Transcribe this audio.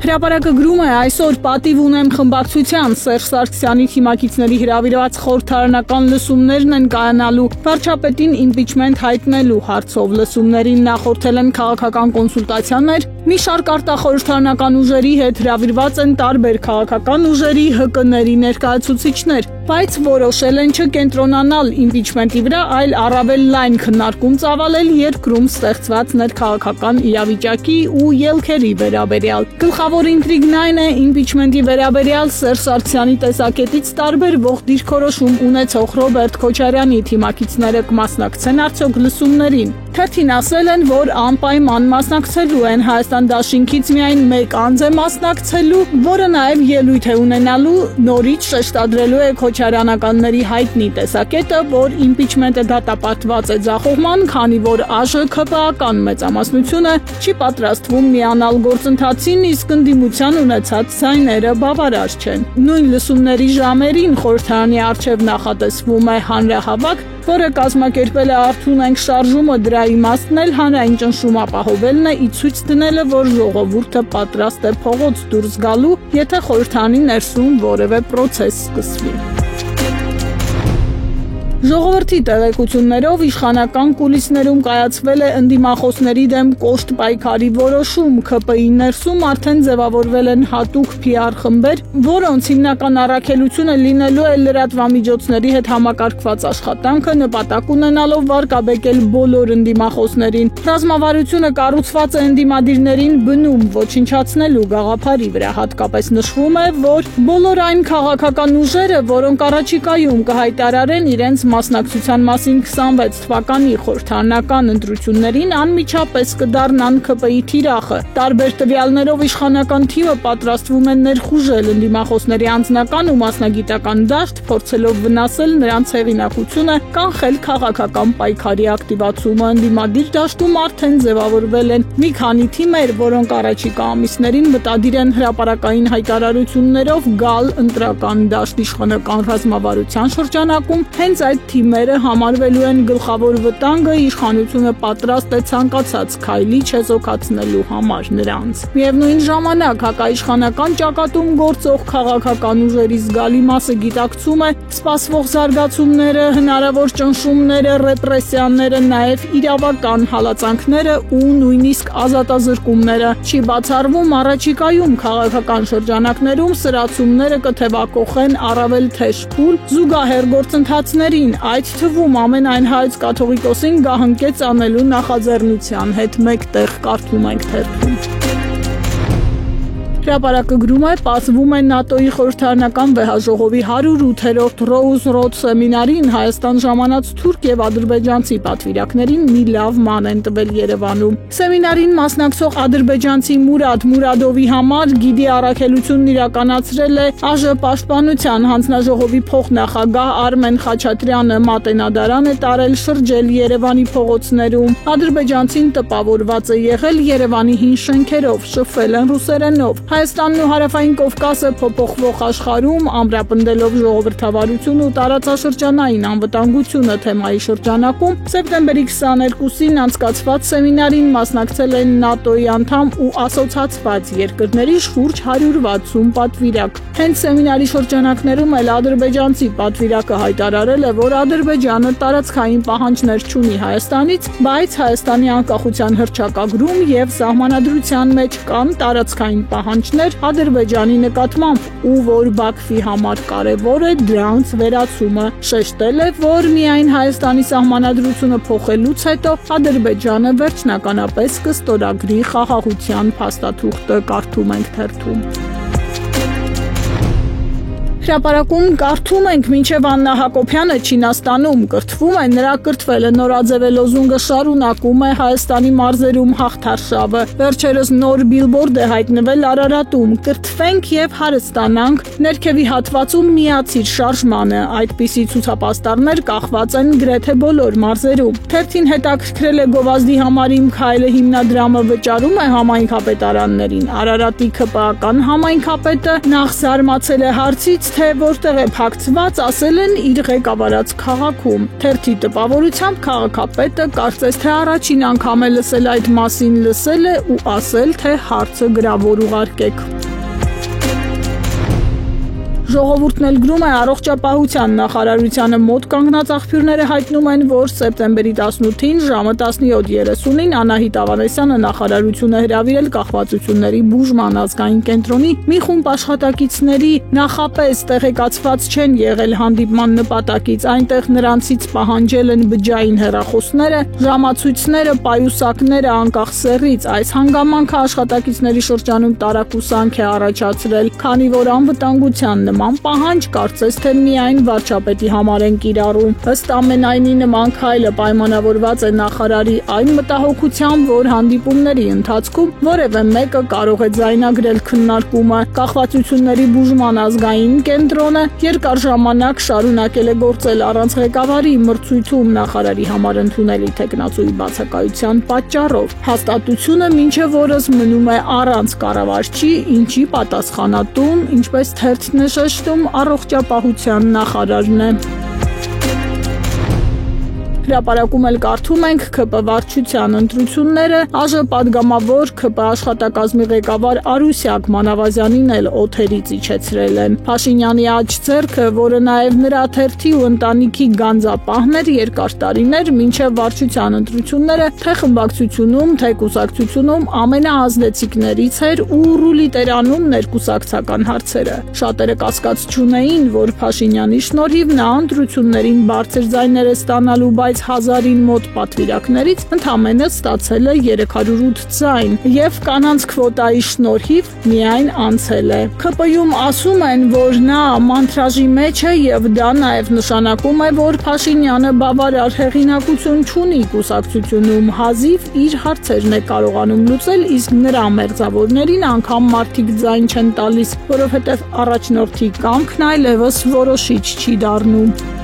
Հրապարակը գրում է այսօր պատիվ ունեմ խմբակցության Սերժ Սարգսյանի թիմակիցների հրավիրված խորհրդարանական լսումներն են կայանալու վարչապետին իմպիչմենտ հայտնելու հարցով լսումներին նախորդել են քաղաքական կոնսուլտացիաներ, մի շարք արտախորհրդարանական ուժերի հետ հրավիրված են տարբեր քաղաքական ուժերի ՀԿ-ների ներկայացուցիչներ, բայց որոշել են չկենտրոնանալ իմպիչմենտի վրա, այլ առավել լայն քննարկում ծավալել երկրում ստեղծված ներքաղաքական իրավիճակի ու ելքերի վերաբերյալ։ Գլխավոր ինտրիգն այն է իմպիչմենտի վերաբերյալ Սերժ Սարգսյանի տեսակետից տարբերվող դիրքորոշում ունեցող Ռոբերտ Քոչարյանի թիմակիցները կմասնակցեն արդյոք լսումներին։ Թերթին ասել են, որ անպայման մասնակցելու են, Հայաստան դաշինքից միայն մեկ անձ է մասնակցելու, որը նաև ելույթ է ունենալու, նորից շեշտադրելու է քոչարյանականների հայտնի տեսակետը, որ իմպիչմենտը դատապարտված է ձախողման, քանի որ ԱԺՔՊ-ական մեծամասնությունը չի պատրաստվում միանալ գործընթացին, իսկ ընդդիմության ունեցած ձայները բավարար չեն։ Նույն լսումների ժամերին խորհրդարանի առջև նախատեսվում է հանրահավաք, որը կազմակերպել է Արթուն ենք շարժումը, դրա իմաստն էլ հանրային ճնշում ապահովելն է, ի ցույց դնելը, որ ժողովուրդը պատրաստ է փողոց դուրս գալու, եթե խորհրդարանի ներսում որևէ պրոցես սկսվի։ Ժողովրդի տեղեկություններով իշխանական կուլիսներում կայացվել է ընդդիմախոսների դեմ կոշտ պայքարի որոշում, ՔՊ-ի ներսում արդեն ձևավորվել են հատուկ PR խմբեր, որոնց հիմնական առաքելությունը լինելու է լրատվամիջոցների հետ համակարգված աշխատանքը, նպատակ ունենալով վարկաբեկել բոլոր ընդդիմախոսներին։ Ռազմավարությունը կառուցված է ընդդիմադիրներին բնում ոչնչացնելու գաղափարի վրա, հատկապես նշվում է, որ բոլոր այն քաղաքական ուժերը, որոնք առաջիկայում կհայտարարեն իրենց մասնակցության մասին 26 թվականի խորհրդարանական ընտրություններին անմիջապես կդառնան ՔՊ-ի թիրախը։ Տարբեր տվյալներով իշխանական թիմը պատրաստվում է ներխուժել ընդդիմախոսների անձնական ու մասնագիտական դաշտ, փորձելով վնասել նրանց հեղինակությունը, կանխել քաղաքական պայքարի ակտիվացումը։ Ընդդիմադիր դաշտում արդեն ձևավորվել են մի քանի թիմեր, որոնք առաջիկա ամիսներին մտադիր են հրապարակային հայտարարություններով գալ ընտրական դաշտ իշխանական ռազմավարության շրջանակում։ Հենց այդ թիմերը համարվելու են գլխավոր վտանգը, իշխանությունը պատրաստ է ցանկացած քայլի չեզոքացնելու համար նրանց։ Միևնույն ժամանակ հակաիշխանական ճակատում գործող քաղաքական ուժերի զգալի մասը գիտակցում է սպասվող զարգացումները, հնարավոր ճնշումները, ռեպրեսիաները, նաև իրավական հալածանքները ու նույնիսկ ազատազրկումները։ Չի բացառվում առաջիկայում քաղաքական շրջանակներում սրացումները կթևակողեն առավել թեժ փուլ զուգահեռ գործընթացներին, այդ թվում ամենայն հայոց կաթողիկոսին գահընկեց անելու նախաձեռնության հետ մեկտեղ, կարդում ենք թերթում։ Հրապարակը գրում է, պարզվում է ՆԱՏՕ-ի խորհրդարանական վեհաժողովի 108-րդ Ռոուզ Ռոդ սեմինարին Հայաստան ժամանած թուրք եւ ադրբեջանցի պատվիրակներին մի լավ ման են տվել Երևանում։ Սեմինարին մասնակցող ադրբեջանցի Մուրադ Մուրադովի համար գիդի առաքելությունն իրականացրել է ԱԺ պաշտպանության հանձնաժողովի փոխնախագահ Արմեն Խաչատրյանը, մատենադարան է տարել, շրջել Երևանի փողոցներում։ Ադրբեջանցին տպավորված է եղել Երևանի հին շենքերով, շփվել են ռուսերենով։ Հայաստանն ու Հարավային Կովկասը փոփոխվող աշխարհում ամրապնդելով ժողովրդավարություն ու տարածաշրջանային անվտանգությունը թեմայի շրջանակում սեպտեմբերի 22-ին անցկացված սեմինարին մասնակցել են ՆԱՏՕ-ի անդամ ու ասոցացված երկրների շուրջ 160 պատվիրակ։ Հենց սեմինարի շրջանակներում էլ ադրբեջանցի պատվիրակը հայտարարել է, որ Ադրբեջանը տարածքային պահանջներ չունի Հայաստանից, բայց Հայաստանի անկախության հռչակագրում եւ սահմանադրության մեջ կան տարածքային պահանջներ Ադրբեջանի նկատմամբ ու որ Բաքվի համար կարևոր է դրանց վերացումը։ Շեշտել է, որ միայն Հայաստանի սահմանադրությունը փոխելուց հետո Ադրբեջանը վերջնականապես կստորագրի խաղաղության փաստաթուղթը, կարդում ենք թերթում։ Հրապարակում կարդում ենք, մինչև Աննա Հակոբյանը Չինաստանում կրթվում է, նրա կրթվելը նորաձևե լոզունգը շարունակում է Հայաստանի մարզերում հաղթարշավը։ Վերջերս նոր բիլբորդ է հայտնվել Արարատում, կրթվենք եւ հարստանանք, ներքևի հատվածում միացիր շարժմանը, այդպիսի ցուցապաստառներ կախված են գրեթե բոլոր մարզերում։ Թերթին հետաքրքրել է գովազդի համար իմ քայլը հիմնադրամը վճարում է համայնքապետարաններին։ Արարատի ՔՊ-ական համայնքապետը նախ զարմացել է հարցից, թե որտեղ է փակցված, ասել են իր ղեկավարած քաղաքում։ Թերթի տպավորությամբ քաղաքապետը կարծես թե առաջին անգամ է լսել այդ մասին, լսել է ու ասել, թե հարցը գրավոր ուղարկեք։ Ժողովուրդն էլ գրում է, առողջապահության նախարարությանը մոտ կանգնած աղբյուրները հայտնում են, որ սեպտեմբերի 18-ին ժամը 17:30-ին Անահիտ Ավանեսյանը նախարարություն է հրավիրել կախվածությունների բուժման ազգային կենտրոնի մի խումբ աշխատակիցների նախապես տեղեկացված չեն եղել հանդիպման նպատակից, այնտեղ նրանցից պահանջել են բջջային հեռախոսները, ժամացույցները, պայուսակները անկախ սեռից։ Այս հանգամանքը աշխատակիցների շրջանում տարակուսանք է առաջացրել, քանի որ անվտանգության նման պահանջ կարծես թե միայն վարչապետի համար են կիրառում։ Ըստ ամենայնի նման քայլը պայմանավորված է նախարարի այն մտահոգությամբ, որ հանդիպումների ընթացքում որևէ մեկը կարող է ձայնագրել քննարկումը։ Կախվածությունների բուժման ազգային կենտրոնը երկար ժամանակ շարունակել է գործել առանց ղեկավարի մրցույթում նախարարի համար ընդունելի թեկնածուի բացակայության պատճառով։ Հաստատությունը մինչև օրս մնում է առանց կառավարչի, ինչի պատասխանատուն, ինչպես թերթն է շեշտում, առողջապահության նախարարն է։ Հրապարակում էլ կարդում ենք ՔՊ վարչության ընտրությունները, ԱԺ պատգամավոր ՔՊ աշխատակազմի ղեկավար Արուսյակ Մանավազյանին էլ օթերից իջեցրել են։ Փաշինյանի աջ ձեռքը, որը նաև նրա թերթի ու ընտանիքի գանձապահն էր երկար տարիներ, մինչև վարչության ընտրությունները թե խմբակցությունում, թե կուսակցությունում ամենաազդեցիկներից էր ու ռուլիտերանում ներկուսակցական հարցերը։ Շատերը կասկած չունեին, որ Փաշինյանի շնորհիվ նա ընտրություններին բարձր ձայներ է ստանալու, բայց 1000-ին մոտ պատվիրակներից ընդամենը ստացել է 308 ձայն և կանանց քվոտայի շնորհիվ միայն անցել է։ ՔՊ-ում ասում են, որ նա մանտրաժի մեջ է և դա նաև նշանակում է, որ Փաշինյանը բավարար հեղինակություն չունի կուսակցությունում, հազիվ իր հարցերն է կարողանում լուծել, իսկ նրա մերձավորներին անգամ մարդիկ ձայն չեն տալիս, որովհետև առաջնորդի կամքն այլևս որոշիչ չի դառնում։